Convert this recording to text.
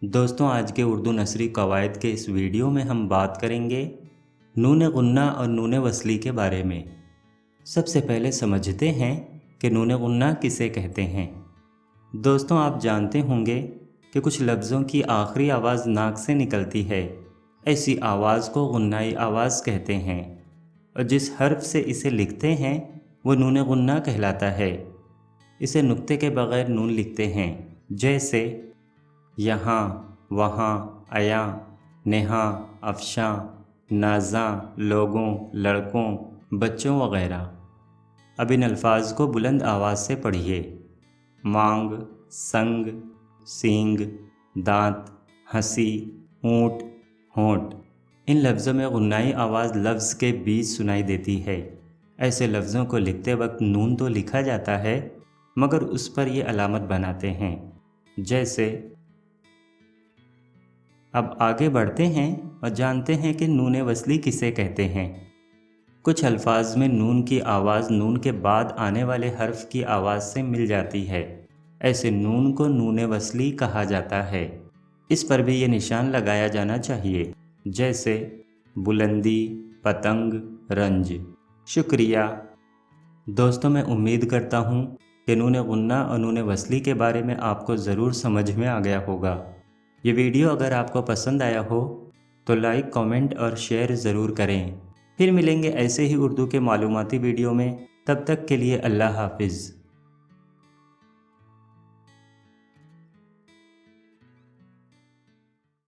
दोस्तों, आज के उर्दू नसरी कवायद के इस वीडियो में हम बात करेंगे नून गुन्ना और नून वसली के बारे में। सबसे पहले समझते हैं कि नून गुन्ना किसे कहते हैं। दोस्तों, आप जानते होंगे कि कुछ लफ्ज़ों की आखिरी आवाज़ नाक से निकलती है। ऐसी आवाज़ को गुन्नाई आवाज़ कहते हैं और जिस हर्फ से इसे लिखते हैं वो नून गुन्ना कहलाता है। इसे नुक्ते के बग़ैर नून लिखते हैं, जैसे यहाँ, वहाँ, अयां, नेहा, अफशां, नाज़ां, लोगों, लड़कों, बच्चों वग़ैरह। अब इन अल्फाज को बुलंद आवाज़ से पढ़िए। मांग, संग, सींग, दांत, हंसी, ऊँट, होंठ। इन लफ्ज़ों में गुन्नाई आवाज़ लफ्ज़ के बीच सुनाई देती है। ऐसे लफ्ज़ों को लिखते वक्त नून तो लिखा जाता है, मगर उस पर ये अलामत बनाते हैं, जैसे। अब आगे बढ़ते हैं और जानते हैं कि नून वसली किसे कहते हैं। कुछ अल्फाज में नून की आवाज़ नून के बाद आने वाले हर्फ की आवाज़ से मिल जाती है। ऐसे नून को नून वसली कहा जाता है। इस पर भी ये निशान लगाया जाना चाहिए, जैसे बुलंदी, पतंग, रंज। शुक्रिया। दोस्तों, मैं उम्मीद करता हूँ कि नून गुन्ना और नून वसली के बारे में आपको ज़रूर समझ में आ गया होगा। ये वीडियो अगर आपको पसंद आया हो तो लाइक, कमेंट और शेयर ज़रूर करें। फिर मिलेंगे ऐसे ही उर्दू के मालूमाती वीडियो में। तब तक के लिए अल्लाह हाफिज़।